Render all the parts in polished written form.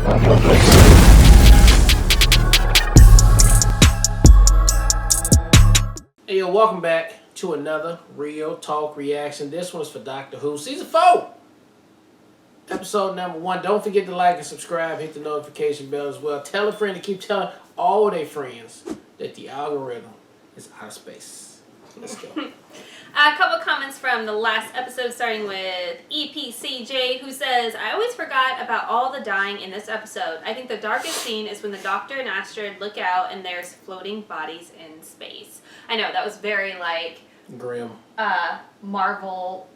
Hey, yo, welcome back to another Real Talk Reaction. This one's for Doctor Who Season 4. Episode number 1. Don't forget to like and subscribe. Hit the notification bell as well. Tell a friend to keep telling all their friends that the algorithm is out of space. Let's go. A couple comments from the last episode, starting with EPCJ, who says, I always forgot about all the dying in this episode. I think the darkest scene is when the Doctor and Astrid look out and there's floating bodies in space. I know, that was very, grim. Marvel,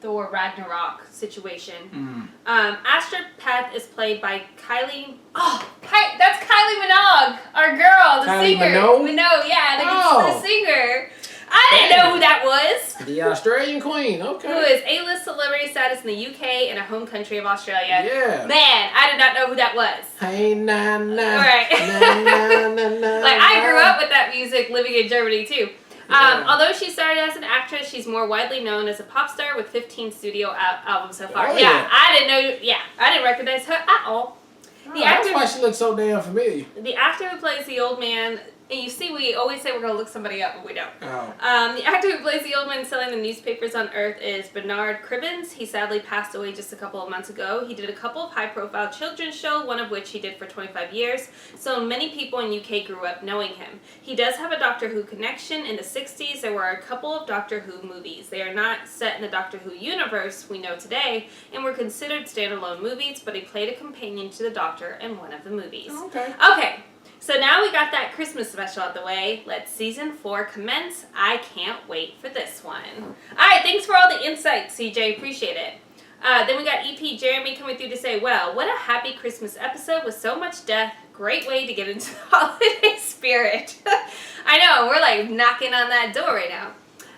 Thor Ragnarok situation. Astrid Peth is played by Kylie... that's Kylie Minogue, our girl, the Kylie singer. Minogue? Yeah, the singer. I didn't know who that was. The Australian Queen, okay. Who is A-list celebrity status in the UK and a home country of Australia. Yeah. Man, I did not know who that was. Hey, na, na. Right. Na, na, na, Like, I grew up with that music living in Germany, too. Yeah. Although she started as an actress, she's more widely known as a pop star with 15 studio albums so far. Oh, yeah. I didn't recognize her at all. That's why she looks so damn familiar. The actor who plays the old man... And you see, we always say we're going to look somebody up, but we don't. Oh. The actor who plays the old man selling the newspapers on Earth is Bernard Cribbins. He sadly passed away just a couple of months ago. He did a couple of high-profile children's shows, one of which he did for 25 years. So many people in UK grew up knowing him. He does have a Doctor Who connection. In the 60s, there were a couple of Doctor Who movies. They are not set in the Doctor Who universe we know today, and were considered standalone movies, but he played a companion to the Doctor in one of the movies. Okay. Okay. So now we got that Christmas special out the way. Let season 4 commence. I can't wait for this one. Alright, thanks for all the insights, CJ. Appreciate it. Then we got EP Jeremy coming through to say, well, what a happy Christmas episode with so much death. Great way to get into the holiday spirit. I know, we're like knocking on that door right now.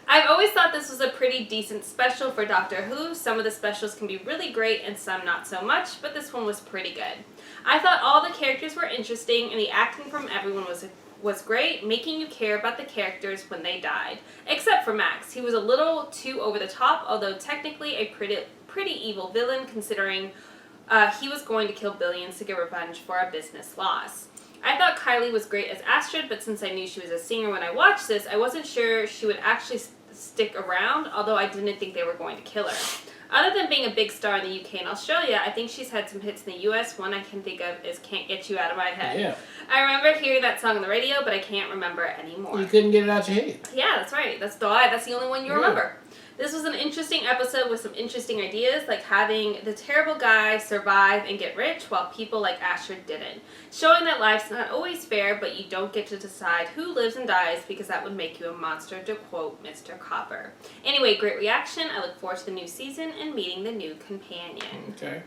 I've always thought this was a pretty decent special for Doctor Who. Some of the specials can be really great and some not so much, but this one was pretty good. I thought all the characters were interesting and the acting from everyone was great, making you care about the characters when they died. Except for Max. He was a little too over the top, although technically a pretty evil villain considering he was going to kill billions to get revenge for a business loss. I thought Kylie was great as Astrid, but since I knew she was a singer when I watched this, I wasn't sure she would actually stick around, although I didn't think they were going to kill her. Other than being a big star in the UK and Australia, I think she's had some hits in the US. One I can think of is Can't Get You Out of My Head. Yeah. I remember hearing that song on the radio, but I can't remember it anymore. You couldn't get it out your head. Yeah, that's right. That's the only one you remember. This was an interesting episode with some interesting ideas, like having the terrible guy survive and get rich while people like Astrid didn't. Showing that life's not always fair, but you don't get to decide who lives and dies because that would make you a monster, to quote Mr. Copper. Anyway, great reaction. I look forward to the new season and meeting the new companion. Okay.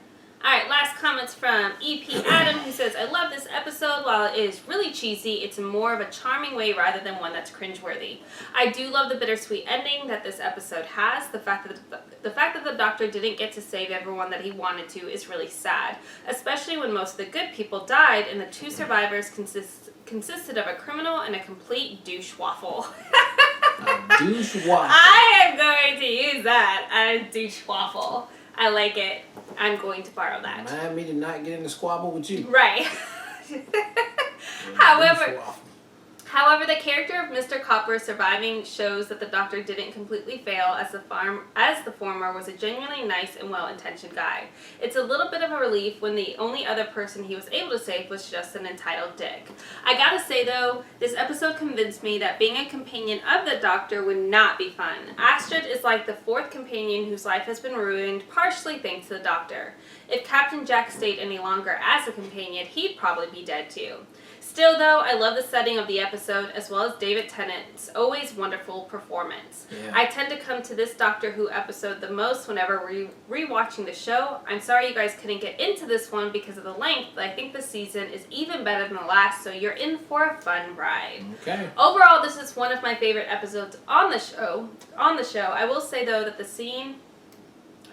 Alright, last comments from EP Adam, who says, I love this episode. While it is really cheesy, it's more of a charming way rather than one that's cringeworthy. I do love the bittersweet ending that this episode has. The fact that the Doctor didn't get to save everyone that he wanted to is really sad, especially when most of the good people died and the two survivors consisted of a criminal and a complete douche waffle. A douche waffle. I am going to use that as douche waffle. I like it. I'm going to borrow that. Remind me to not get in the squabble with you. Right. However, the character of Mr. Copper surviving shows that the Doctor didn't completely fail, as the former was a genuinely nice and well-intentioned guy. It's a little bit of a relief when the only other person he was able to save was just an entitled dick. I gotta say though, this episode convinced me that being a companion of the Doctor would not be fun. Astrid is like the fourth companion whose life has been ruined, partially thanks to the Doctor. If Captain Jack stayed any longer as a companion, he'd probably be dead too. Still, though, I love the setting of the episode as well as David Tennant's always wonderful performance. Yeah. I tend to come to this Doctor Who episode the most whenever re-watching the show. I'm sorry you guys couldn't get into this one because of the length, but I think the season is even better than the last, so you're in for a fun ride. Okay. Overall, this is one of my favorite episodes on the show. I will say, though, that the scene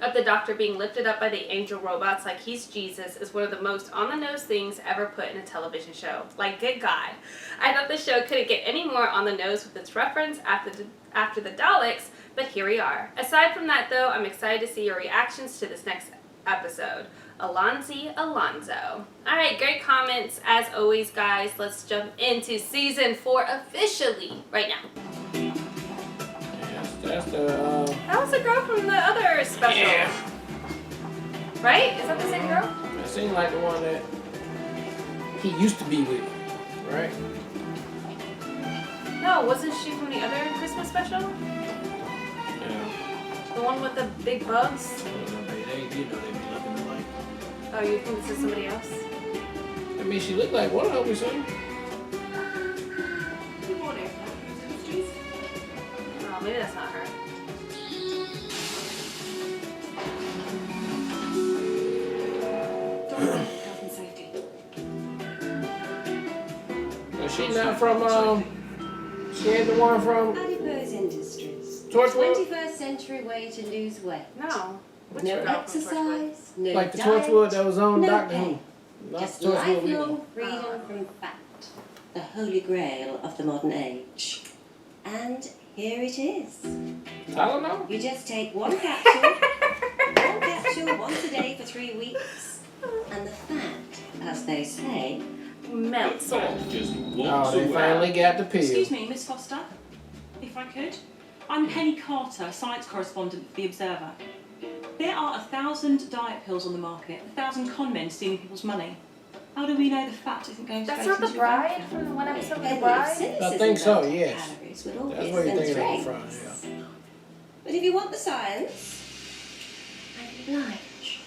of the Doctor being lifted up by the angel robots like he's Jesus is one of the most on-the-nose things ever put in a television show. Like, good God. I thought the show couldn't get any more on the nose with its reference after the Daleks, but here we are. Aside from that, though, I'm excited to see your reactions to this next episode. Alonzo. Alright, great comments as always, guys. Let's jump into season 4 officially right now. That's the That was the girl from the other special. yeah. Right? Is that the same girl? That seemed like the one that he used to be with, right? No, wasn't she from the other Christmas special? Yeah. The one with the big bugs? They be looking alike. Oh, you think this is somebody else? I mean, she looked like one of them or something. Good morning. Oh, maybe that's not her. Health and safety. Was she not from she had the one from Adipose Industries. Torchwood? 21st century way to lose weight. No. Which No girl from Torchwood? exercise, no like the diet, Torchwood that was on no Doctor Who. pain. Not Just the Torchwood we know. lifelong freedom from fat. The holy grail of the modern age. And here it is. Tylenol? You just take one capsule once a day for 3 weeks. And the fat, as they say, Melts off. Oh, they finally got the pill. Excuse me, Miss Foster, if I could. I'm Penny Carter, science correspondent for The Observer. There are 1,000 diet pills on the market, 1,000 con men stealing people's money. How do we know the fat isn't going That's straight not the into your bank bride account? from the one episode of the plenty of bride? cynicism I think so, about yes. calories with That's obvious where you're thinking of constraints. from, yeah. But if you want the science, I can oblige.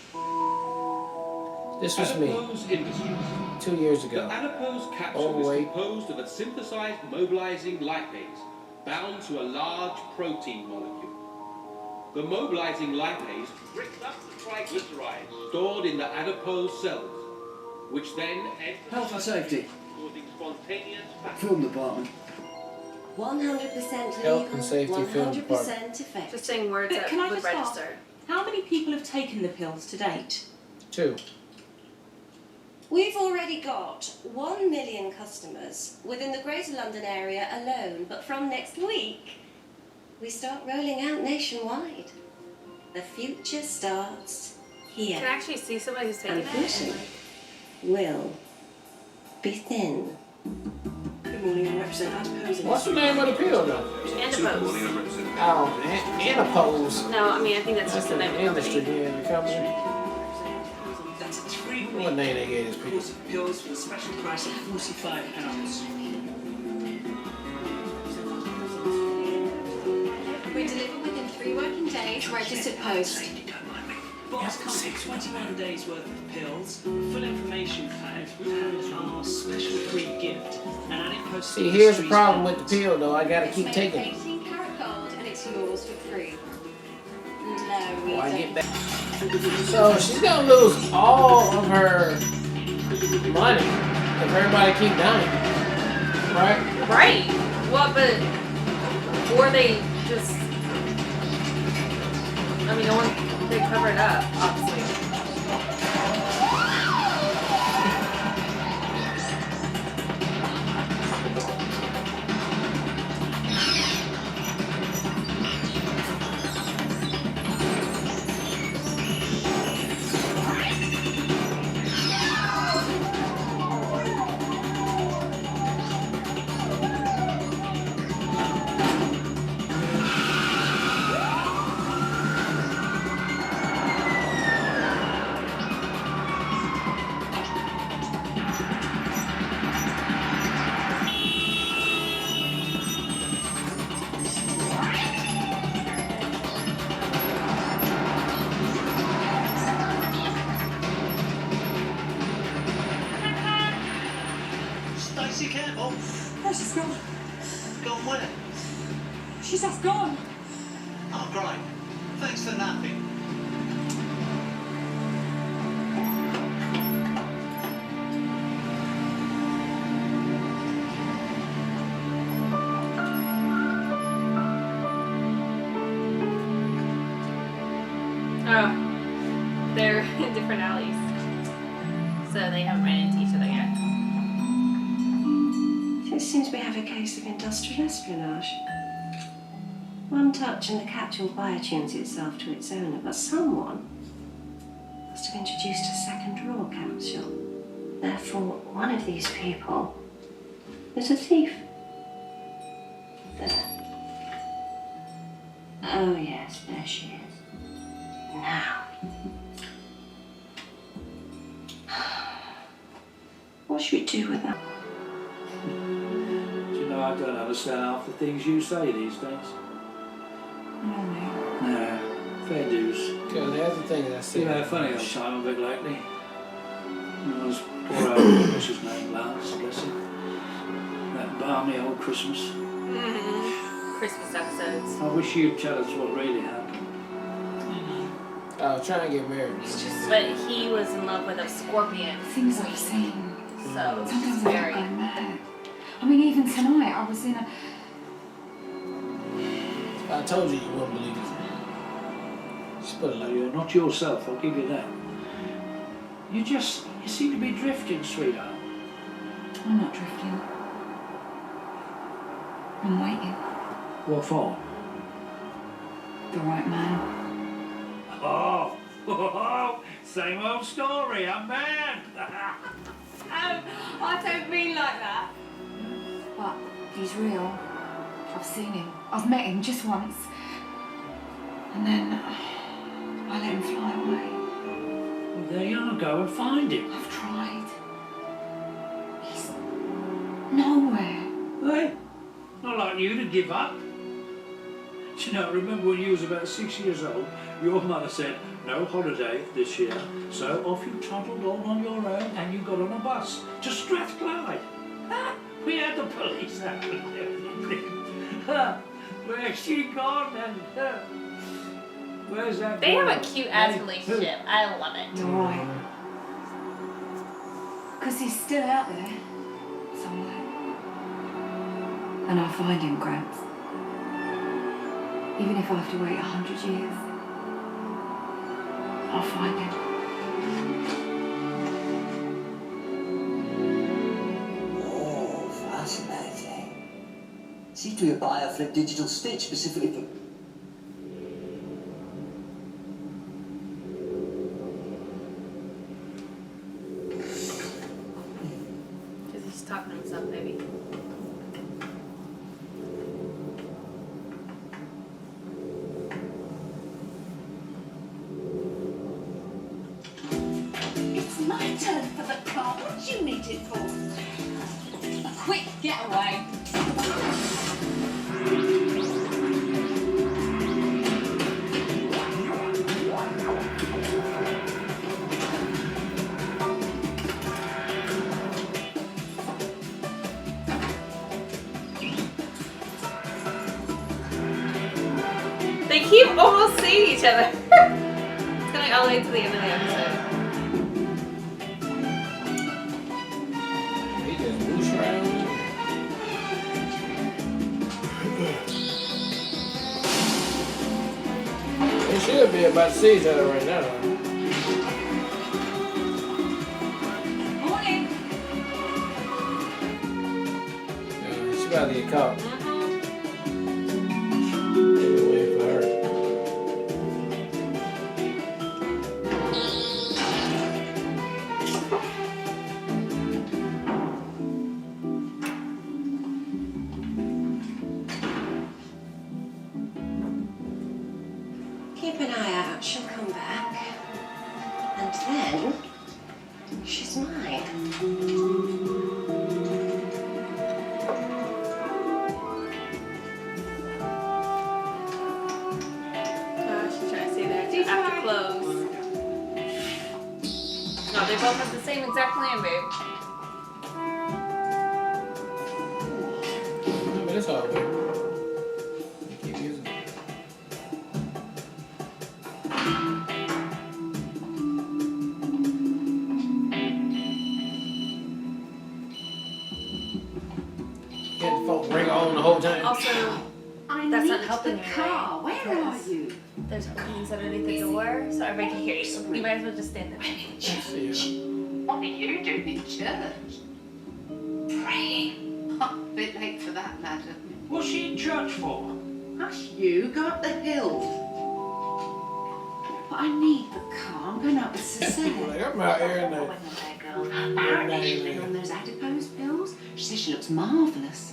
This was me Adipose Industries. 2 years The ago. adipose capsule Overweight. is composed of a synthesized mobilizing lipase bound to a large protein molecule. The mobilizing lipase breaks up the triglycerides stored in the adipose cells, which then enter Health and safety. causing spontaneous fat. Film department. 100% Health legal, and safety film 100% effective. Just saying words But that can I would just ask- register. How many people have taken the pills to date? 2. We've already got 1 million customers within the Greater London area alone, but from next week, we start rolling out nationwide. The future starts You here. can actually see somebody who's taking it. Ambition. Will be thin. Good morning, I represent Adipose What's the name of the pill though? And a pose. Oh, Anapose. No, I mean, I think that's That's just the the name of the industry, company. yeah, the company. That's a 3-week What name they gave this people? course of pills for the special price of £45. We deliver within 3 working days, registered post. Box comes with 21 days worth of pills, full information pack, and our special free gift. And Adipose See, here's the Industries problem with pills. the pill though. I gotta It's keep made taking it. 18 karat gold and it's yours for free. No, we Before I don't. get back. So she's gonna lose all of her money if everybody keep dying, right? Right. Well, but or they just. I mean, no one. They cover it up, obviously. Stacey, careful. Oh, she's gone. Gone where? She's just gone. Oh, great. Thanks for napping. Oh, they're in different alleys, so they haven't ran into each other yet. It seems we have a case of industrial espionage. One touch and the capsule biotunes itself to its owner, but someone introduced a second drawer capsule. Therefore, one of these people is a thief. There. Oh, yes, there she is. Now. What should we do with that? Do you know, I don't understand half the things you say these days. No, mate. No, fair dues. Because that's the thing that I said. You've had a funny old time of it lately. Those poor old, what's his name, Lance, bless him. That balmy old Christmas. Christmas episodes. I wish you'd tell us what really happened. Oh, trying to get married. But he was in love with a scorpion. Things I've seen. So it's Sometimes I very. go mad. I mean, even tonight I was in a. I told you you wouldn't believe it. Just put it like You're not yourself, I'll give you that. You seem to be drifting, sweetheart. I'm not drifting. I'm waiting. What for? The right man. Oh, same old story, I'm mad. I don't mean like that. But he's real. I've seen him. I've met him just once. And then I let him fly away. Well, there you are, go and find him. I've tried. He's nowhere. Hey, not like you to give up. Do you know, remember when you was about 6 years old, your mother said, no holiday this year, so off you toddled on your own and you got on a bus to Strathclyde. We had the police out and everything. Where's she gone and where's that They have girl? a cute ass relationship. I love it. You're right. Because he's still out there. Somewhere. And I'll find him, Gramps. Even if I have to wait 100 years. I'll find him. Oh, fascinating. Seems to be a bioflip digital stitch specifically for... Because he's talking to himself, maybe. It's my turn for the car. What do you need it for? A quick getaway. They keep almost seeing each other. It's gonna be all the way to the end of the episode. He just whoosh around. They should be about to see each other right now. Morning. She's about to get caught. Mm-hmm. They been waiting for her. Keep an eye out, she'll come back. And then, she's mine. She's trying to stay there after close. No, they both have the same exact plan, babe. But it's all good. Keep using it. Get the phone ring on the whole time. Also, I That's need not helping the you, car. right? Where are Because- you? there's openings underneath the door, so everybody can hear you. You might as well just stand there. What are you doing in church? Praying. A bit late for that, madam. What's she in church for? Hush you, go up the hill. But I need the car. I'm going out with Suzanne. Like, I'm out here now. Apparently she's been on those adipose pills. She says she looks marvellous.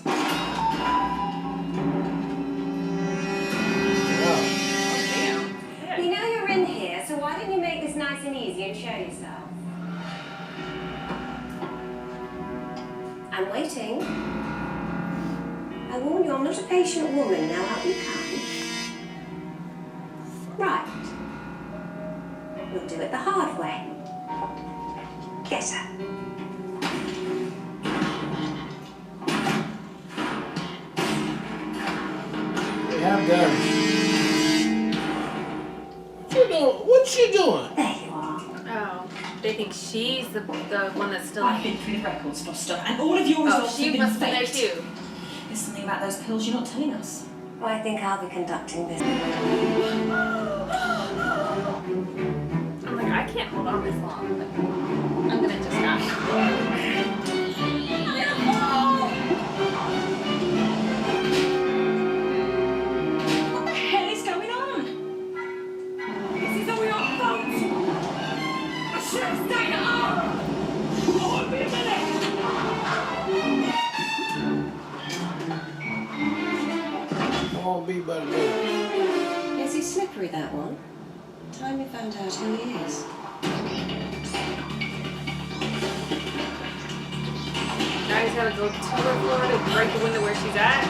We know you're in here, so why don't you make this nice and easy and show yourself? I'm waiting. I warn you, I'm not a patient woman. Now help me come. Right. We'll do it the hard way. Get her. We have done. What you doing? What you doing? There you are. Oh, they think she's the one that's still. I've been through the records, Foster, and all of your results she have been must be there faked. too. There's something about those pills you're not telling us. Well, I think I'll be conducting this. I'm like, I can't hold on this long. But I'm gonna just stop. What the hell is going on? This is all your fault. I should have stayed at home. Oh, be a minute. Won't be but a minute. Is he slippery, that one? Time we found out who he is. Now he's gotta go to her floor to break the window where she's at.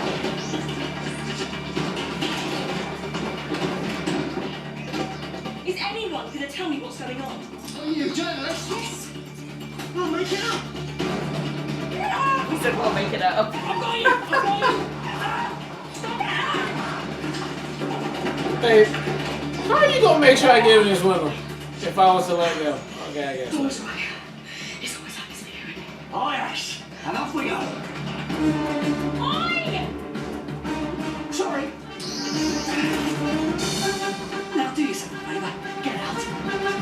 Is anyone going to tell me what's going on? Are you journalist? Yes. We'll make it up. He said, we'll make it up. I've got you. I've got you. Babe, how are you gonna make sure I get in this window if I was to let go? Okay, I guess. Always right. It's always like this here. Aye, Ash. And off we go. Oi! Sorry. Now do yourself a favour. Get out. I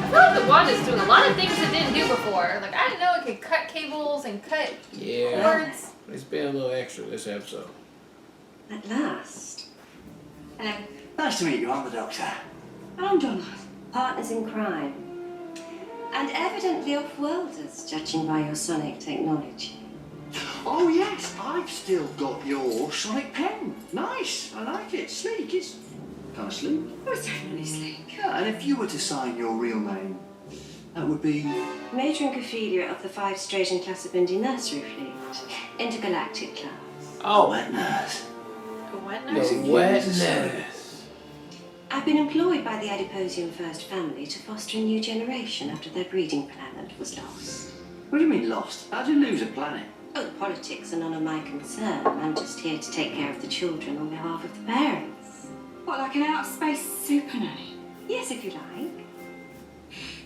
feel like the wand is doing a lot of things it didn't do before. Like, I didn't know it could cut cables and cut Yeah. cords. It's been a little extra this episode. At last. Hello. Nice to meet you. I'm the doctor. I'm Donna. Partners in crime. And evidently off-worlders, judging by your sonic technology. Oh, yes. I've still got your sonic pen. Nice. I like it. Sleek. It's kind of sleek. Oh, it's definitely sleek. Yeah, and if you were to sign your real name, that would be... Matron Ophelia of the 5 Straight and Class of Indy Nursery Fleet. Intergalactic class. Oh, Wet nurse. The wet the nurse? wetness. I've been employed by the Adiposian First Family to foster a new generation after their breeding planet was lost. What do you mean lost? How'd you lose a planet? Oh, the politics are none of my concern. I'm just here to take care of the children on behalf of the parents. What, like an outer space super nanny? Yes, if you like.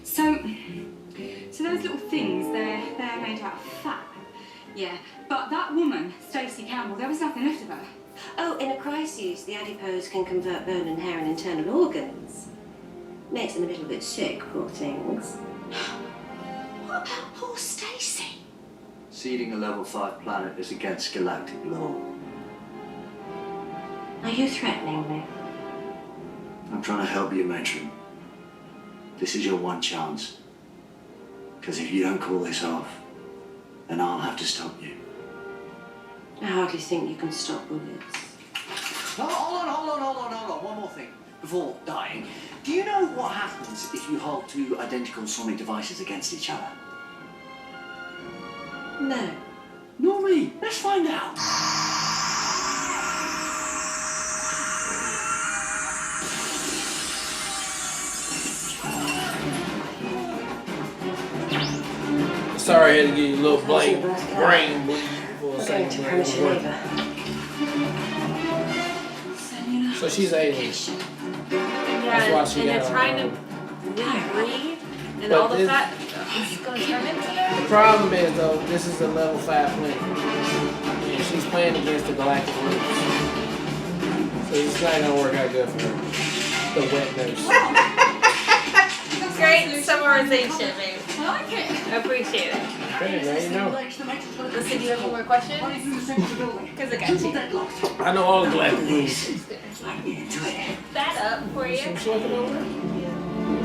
So those little things, they're made out of fat. Yeah, but that woman, Stacey Campbell, there was nothing left of her. Oh, in a crisis, the adipose can convert bone and hair and internal organs. Makes them a little bit sick, poor things. What about poor Stacy? Seeding a level 5 planet is against galactic law. Are you threatening me? I'm trying to help you, Matron. This is your one chance. Because if you don't call this off, then I'll have to stop you. I hardly think you can stop bullets. Oh, hold on. One more thing. Before dying, do you know what happens if you hold 2 identical sonic devices against each other? No. Nor me. Let's find out. Sorry, I had to give you a little brain bleed for a We're going to second. premature labor. So she's alien. Yeah, why she and they're got trying her to rebreed, and But all the this- fat is going to turn into The them. problem is, though, this is a level 5 planet. And she's playing against the galactic roots. So it's not going to work out good for her. The wet nurse. Great summarization, babe. I like it. I appreciate it. Okay, now you know. Listen, do you have any more questions? Because I got you. I know all the galactic rules. I'm into it. That up for you. Some sugar over there?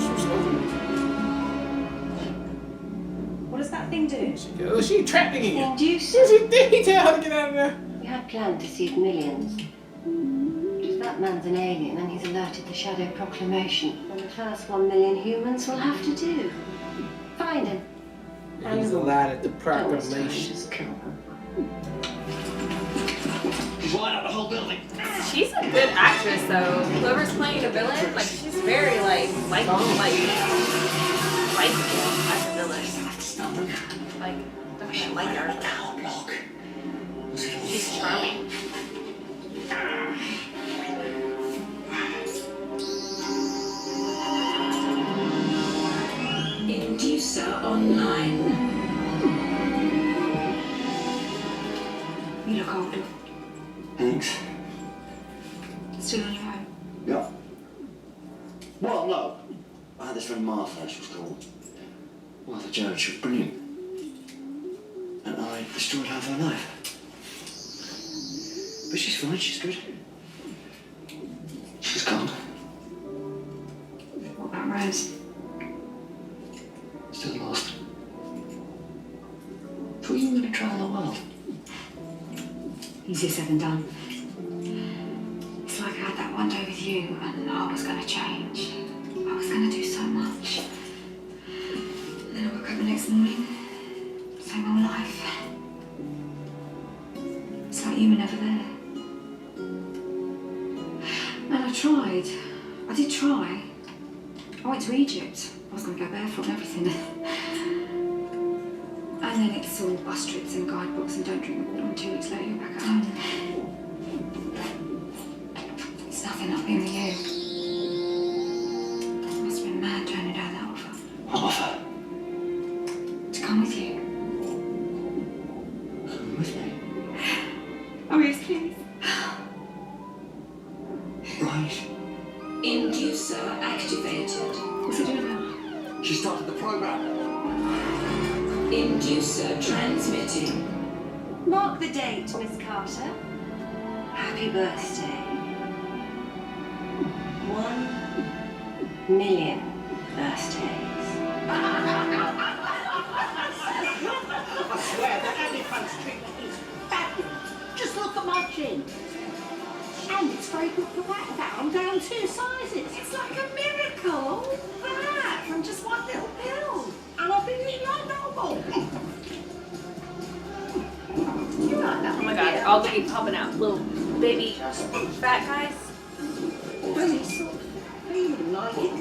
What does that thing do? She trapped again. Induce. What you think he tell her to get out of there? We had planned to seize millions. But if that man's an alien and he's alerted the Shadow Proclamation, then the first 1 million humans will have to do. Find him. He's alerted the Don't waste time, proclamation. just kill him. He's lined up the whole building. She's a good actress, though. Whoever's playing a villain, like she's very likable as a villain. Like, definitely like her. She's charming. Inducer online. You look older. Thanks. Still on your own. Yeah. Well, no. I had this friend Martha, she was called. Martha Jones, she was brilliant. And I destroyed half her life. But she's fine, she's good. She's gone. What about Rose? Still lost. Thought you were going to travel the world. Easier said than done. It's like I had that one day with you and I was going to change. I was going to do so much. And then I woke up the next morning, same old life. It's like you were never there. And I tried. I did try. I went to Egypt. I was going to go barefoot and everything. And then it's all bus trips and guidebooks and don't drink water, and 2 weeks later you're back at home. It's nothing like being with you. I must have been mad turning down that offer. What offer? To come with you. Come with me. Oh yes, please. Right. Inducer activated. What's it doing now? She started the program. Inducer transmitting. Mark the date, Miss Carter. Happy birthday. 1 million birthdays. I swear that elephant's treatment is fabulous. Just look at my chin. And it's very good for that. I'm down 2 sizes. It's like a miracle. All that from just one little pill. And I've been eating like normal. Oh my god, they're all gonna be popping out. Little baby fat guys. Well, it's sort of feeling like it.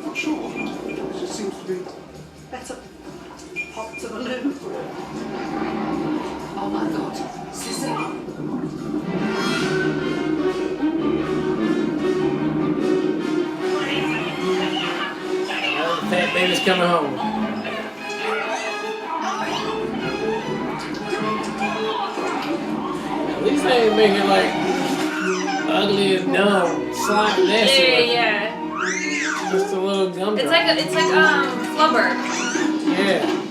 Not sure. It just seems to be. Better pop to the loo. Oh my god. Sister. Fat baby's coming home. At least they ain't make it like ugly and dumb, slime nasty. Yeah. Just a little gum It's drop. like flubber. Yeah.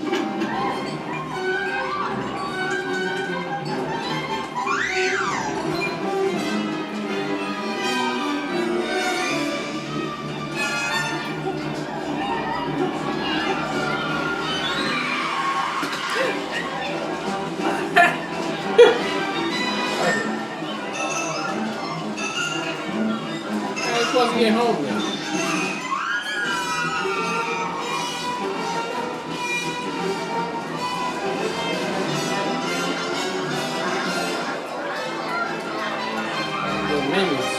How you supposed to get home now? The minions.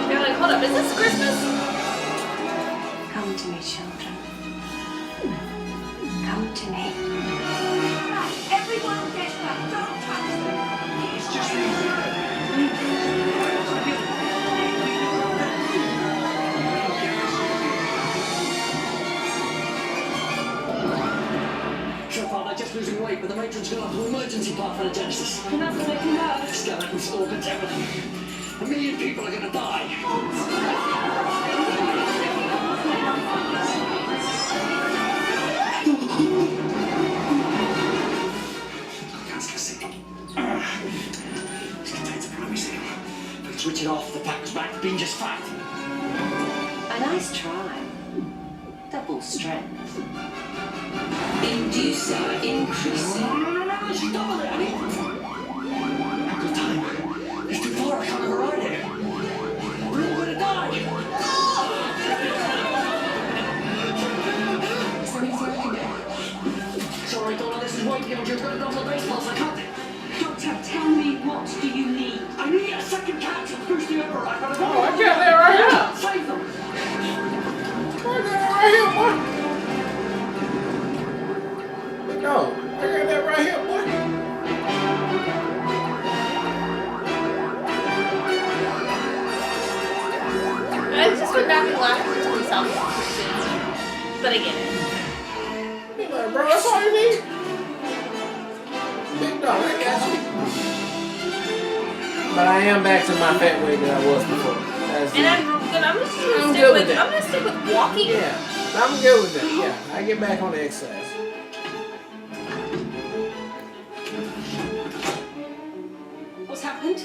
They're like, hold up, is this Christmas? Come to me, children. Come to me. Everyone get back. Don't touch them. It's just Sure, Father, just losing weight, but the matron's gone up to emergency part for the Genesis. You're not going to come out. Skeletons, organs, everything. 1 million people are going to die. I can't it off, the pack was back, binger's fat. A nice try. Double strength. Inducer increasing. No, she's double it, honey. The time. It's too far, I can't have her ride here. We're all gonna die. Is there anything I can do? Sorry, Donna, this is way beyond your ability on the baseballs. I can't. Doctor, tell me, what do you need? I need a second catch and boost the override. Oh, I got that right here. Save them. I got that right here, boy. No, I got that right here, boy. I just would not be laughing to himself. But I get it. He's like, bro, that's all you need. Big dog, I got you. But I am back to my fat weight that I was before. That's And it. I'm I'm just good gonna with that. I'm gonna stick with walking. Yeah, I'm good with that. Yeah, I get back on the exercise. What's happened?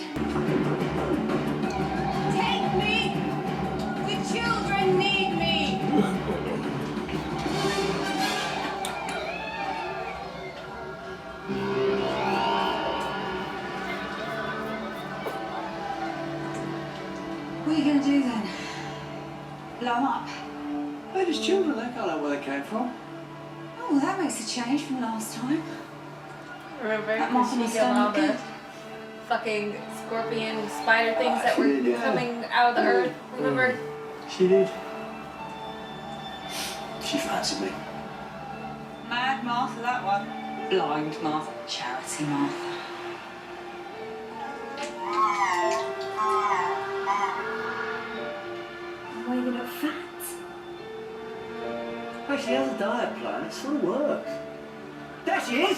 Take me! The children need me! What are you going to do then? Blow 'em up? They're just children, they can't know where they came from. Oh, well, that makes a change from last time. Remember? That Because muscle she was killed all done the good. fucking scorpion spider things that she were did, yeah. coming out of the earth. Remember? She did. She fancied me. Mad Martha, that one. Blind Martha. Charity Martha. Why are you not fat? Hey, she has a diet plan, it sort of works. There she is!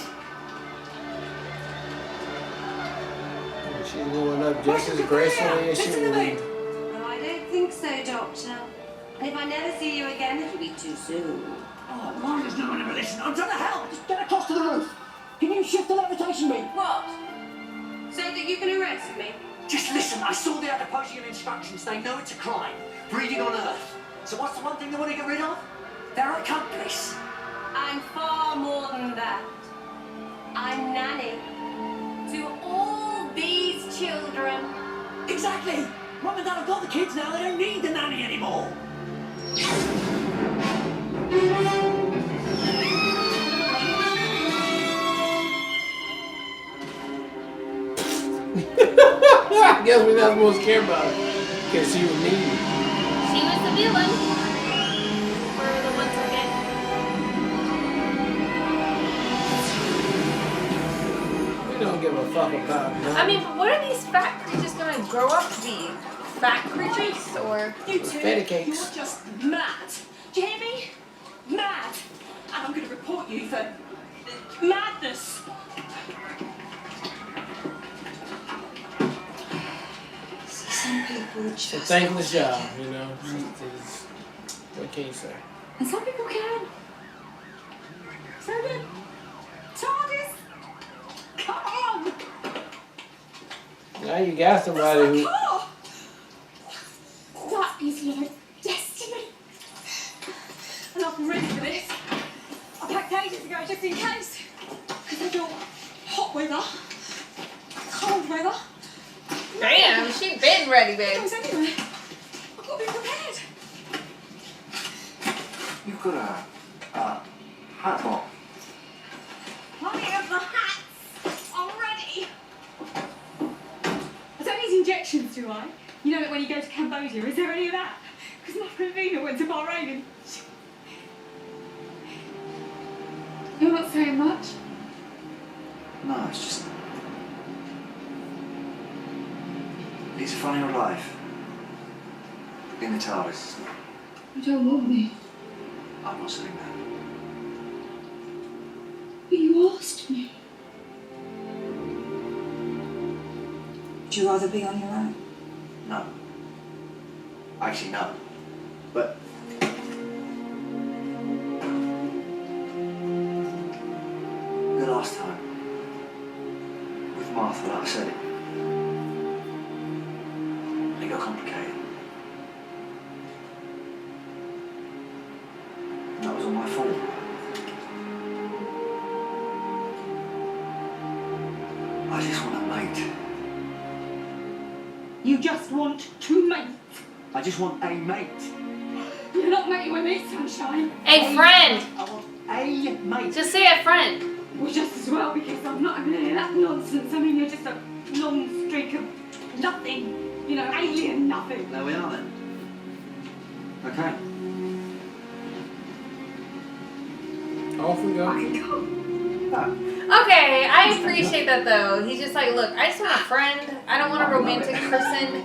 She's going up just as gracefully as she Listen to me. would. No, I don't think so, Doctor. And if I never see you again, it'll be too soon. Oh, Margaret's not going to listen. I'm trying to help. Just get across to the roof. Can you shift the levitation beam? What? So that you can arrest me? Just listen, I saw the Adiposian instructions. They know it's a crime. Breeding on Earth. So what's the one thing they want to get rid of? Their accomplice. I'm far more than that. I'm nanny to all these children. Exactly. Mum and Dad have got the kids now. They don't need the nanny anymore. I guess we're not supposed to care about her. Because she was needy. She was the villain. For the 1 second. We don't give a fuck about nothing. I mean, but what are these fat creatures gonna grow up to be? Fat creatures? Or. You two, Fatty cakes. you're just mad. Do you hear me? Mad. And I'm going to report you for madness. Some people It's a just... thankless job, you know. What can you say? And some people can. So then, TARDIS, come on. Now you got somebody That's who. my car. That is my destiny. And I've been ready for this. I packed ages ago just in case. Because I got hot weather, cold weather. Damn, she been ready, It babe. goes anywhere. I've got to be prepared. You've got a hat on. Plenty of the hats. I'm ready. I don't need injections, do I? You know that when you go to Cambodia, is there any of that? Because my friend Vina went to Bahrain and You're not saying much. No, it's just... It's a funny old life. In the TARDIS. You don't want me. I'm not saying that. But you asked me. Would you rather be on your own? No. Actually, no. But... The last time. With Martha, like I said, it got complicated. And that was all my fault. I just want a mate. You just want two mates. I just want a mate. You're not mating with me, sunshine. A friend. I want a mate. Just say a friend. Well, just as well, because I'm not having any of that nonsense. I mean, you're just a long streak of nothing. You know, alien nothing. There we are then. Okay. Off we go. I can go. Okay, I appreciate that though. He's just like, look, I just want a friend. I don't want a romantic person.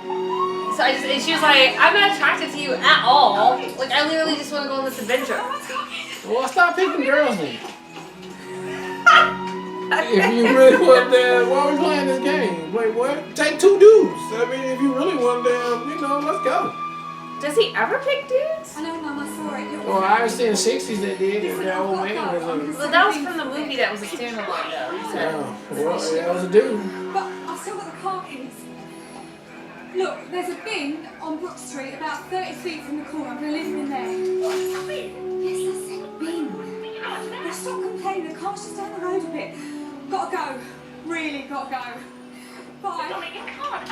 So and she was like, I'm not attracted to you at all. Like, I literally just want to go on this adventure. Well, stop picking girls then. If you really want them, why are we playing this game? Wait, what? Take two dudes. I mean, if you really want them, let's go. Does he ever pick dudes? I know, Mum, I saw it. Well, I was in the 60s that did, and that old man was a... Well, that was from the movie that was a standalone though. So. Yeah, well, that was a dude. But I've still got the car keys. Look, there's a bin on Brook Street about 30 feet from the corner. I'm going to leave them in there. What's a bin? Yes, I said bin. Now stop complaining. The car's just down the road a bit. Gotta go. Really gotta go. Bye. Mommy, you can't.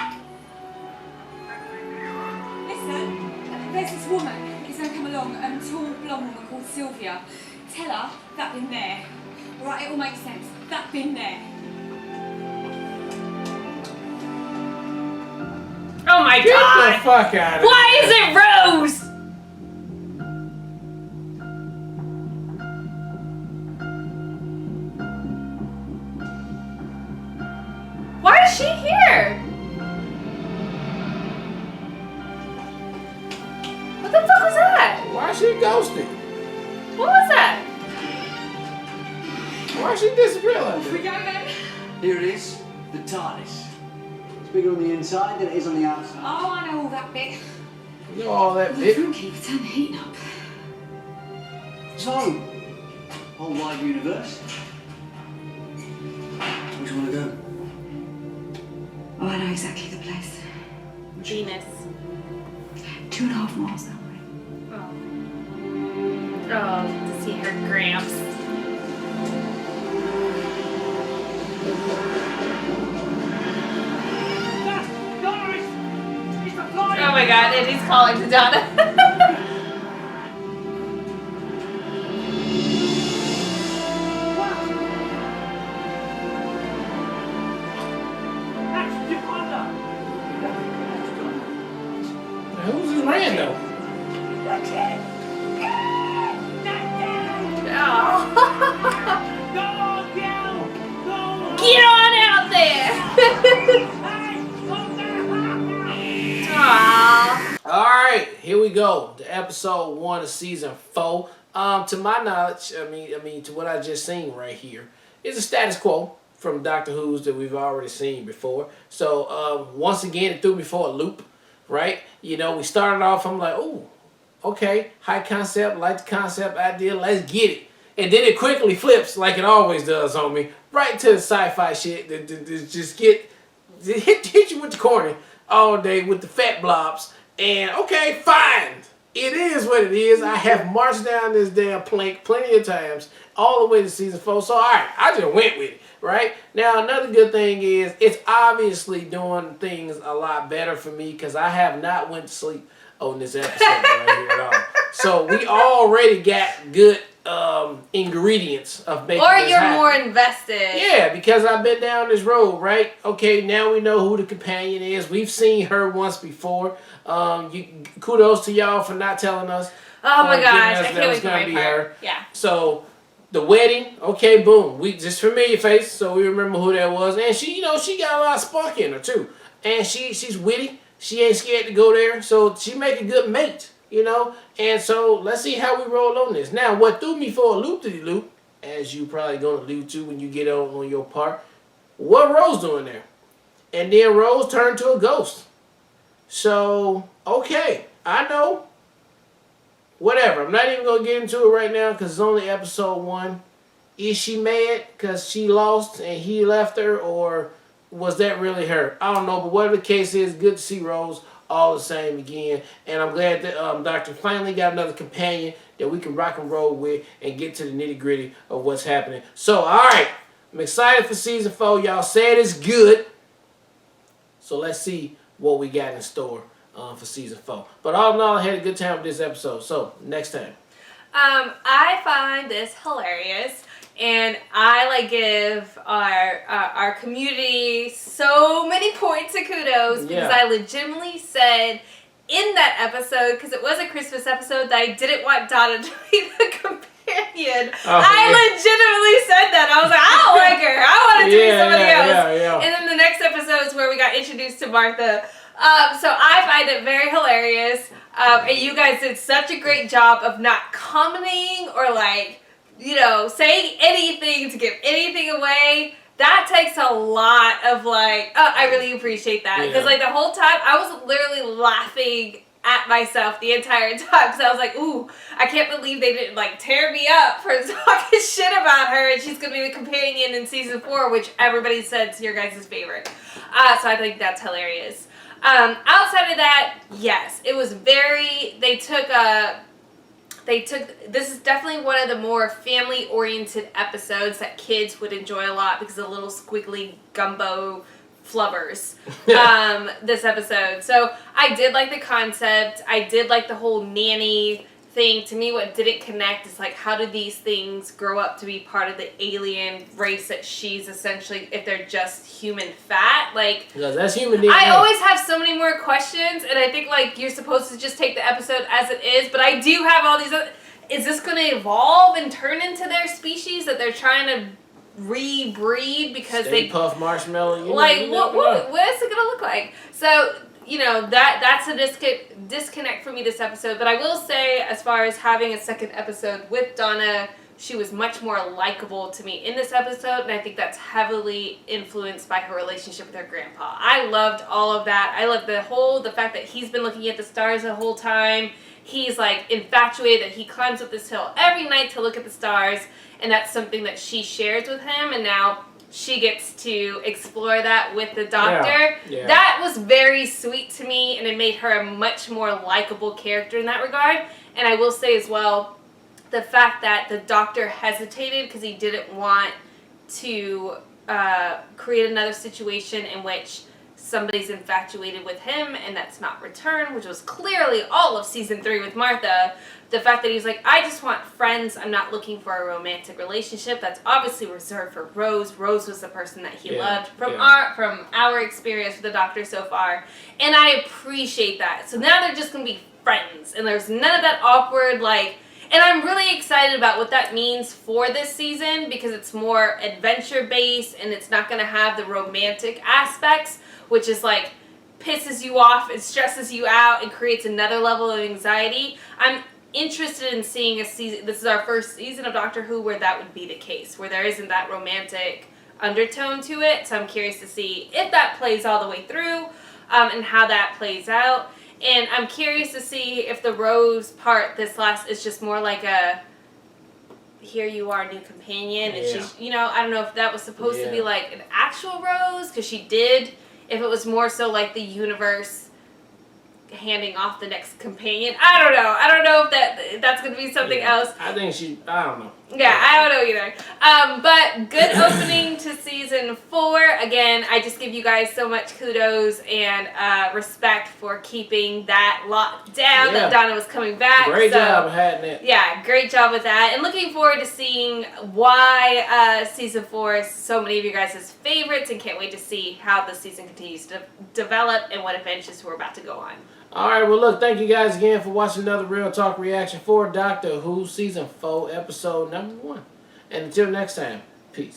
Listen, there's this woman who's going to come along, a tall blonde woman called Sylvia. Tell her that bin there. All right, it all makes sense. That bin there. Oh my Get god! the fuck out of here. Why is it Rose? Why is she here? What the fuck was that? Why is she ghosting? What was that? Why is she disappear like Off we that? go then. Here it is, the TARDIS. It's bigger on the inside than it is on the outside. Oh, I know all that bit. You know all that The bit. room keeper turned the heating up. So, whole wide universe. Where do you want to go? Oh, I know exactly the place. Venus. 2.5 miles that way. Oh. Oh, to see her gramps. Oh my god, and he's calling to Donna. Who's this rando? Oh. Get on out there! Aww. Alright, here we go. The episode 1 of season 4. To my knowledge, I mean, to what I just seen right here, is a status quo from Doctor Who's that we've already seen before. So, once again, it threw me for a loop, right? You know, we started off, I'm like, oh, okay, high concept, like the concept idea, let's get it. And then it quickly flips, like it always does on me, right to the sci-fi shit that just hit you with the corny all day with the fat blobs. And okay, fine. It is what it is. I have marched down this damn plank plenty of times, all the way to season 4. So, all right, I just went with it, right? Now, another good thing is it's obviously doing things a lot better for me because I have not went to sleep on this episode right here at all. So, we already got good ingredients of making Or this you're happen. more invested. Yeah, because I've been down this road, right? Okay, now we know who the companion is. We've seen her once before. Kudos to y'all for not telling us. Oh my giving gosh, us I that can't was wait for gonna my be part. her. Yeah. So the wedding, okay, boom. We just familiar face, so we remember who that was. And she, she got a lot of spunk in her too. And she's witty. She ain't scared to go there. So she make a good mate, And so let's see how we roll on this. Now, what threw me for a loop-de-loop, as you probably gonna allude to when you get on your part, what Rose doing there? And then Rose turned to a ghost. So, okay, I know. Whatever. I'm not even going to get into it right now because it's only episode 1. Is she mad because she lost and he left her, or was that really her? I don't know, but whatever the case is, good to see Rose all the same again. And I'm glad that Doctor finally got another companion that we can rock and roll with and get to the nitty gritty of what's happening. So, all right, I'm excited for season 4. Y'all said it's good. So let's see what we got in store for season 4. But all in all, I had a good time with this episode. So, next time. I find this hilarious, and I give our community so many points of kudos because I legitimately said in that episode, because it was a Christmas episode, that I didn't want Donna to be the companion. I legitimately said that. I was like, I don't like her. I want it to be somebody else. And then the next episode is where we got introduced to Martha. So I find it very hilarious. And you guys did such a great job of not commenting or saying anything to give anything away. That takes a lot of I really appreciate that. Because the whole time I was literally laughing at myself the entire time. Because I was like, ooh, I can't believe they didn't tear me up for talking shit about her. And she's going to be the companion in season 4, which everybody said is your guys' favorite. So I think that's hilarious. Outside of that, yes, it was this is definitely one of the more family-oriented episodes that kids would enjoy a lot because of the little squiggly gumbo flubbers, this episode. So I did like the concept. I did like the whole nanny thing. To me, what didn't connect is how do these things grow up to be part of the alien race that she's essentially, if they're just human fat, that's human DNA. I always have so many more questions, and I think you're supposed to just take the episode as it is, but I do have all these other, is this going to evolve and turn into their species that they're trying to rebreed because Stay Puft Marshmallow, what is it going to look like? So that's a disconnect for me this episode. But I will say, as far as having a second episode with Donna, she was much more likable to me in this episode, and I think that's heavily influenced by her relationship with her grandpa. I loved all of that. I loved the fact that he's been looking at the stars the whole time. He's infatuated that he climbs up this hill every night to look at the stars, and that's something that she shares with him, and now she gets to explore that with the doctor. Yeah. That was very sweet to me, and it made her a much more likable character in that regard. And I will say as well, the fact that the doctor hesitated because he didn't want to create another situation in which somebody's infatuated with him and that's not returned, which was clearly all of season 3 with Martha. The fact that he was like, I just want friends, I'm not looking for a romantic relationship. That's obviously reserved for Rose. Rose was the person that he loved from our experience with the doctor so far. And I appreciate that. So now they're just going to be friends. And there's none of that awkward, and I'm really excited about what that means for this season because it's more adventure-based and it's not going to have the romantic aspects, which is pisses you off and stresses you out and creates another level of anxiety. I'm interested in seeing a season. This is our first season of Doctor Who where that would be the case, where there isn't that romantic undertone to it. So I'm curious to see if that plays all the way through and how that plays out. And I'm curious to see if the Rose part, this last, is just more like a, here you are, new companion. And she's, I don't know if that was supposed to be an actual Rose, because she did. If it was more so the universe handing off the next companion. I don't know. I don't know if that's going to be something else. I think I don't know. Yeah, I don't know either. But good opening to season 4. Again, I just give you guys so much kudos and respect for keeping that locked down, that Donna was coming back. Great job having it. Yeah, great job with that. And looking forward to seeing why season 4 is so many of you guys' favorites, and can't wait to see how the season continues to develop and what adventures we're about to go on. All right, well, look, thank you guys again for watching another Real Talk reaction for Doctor Who Season 4, Episode number 1. And until next time, peace.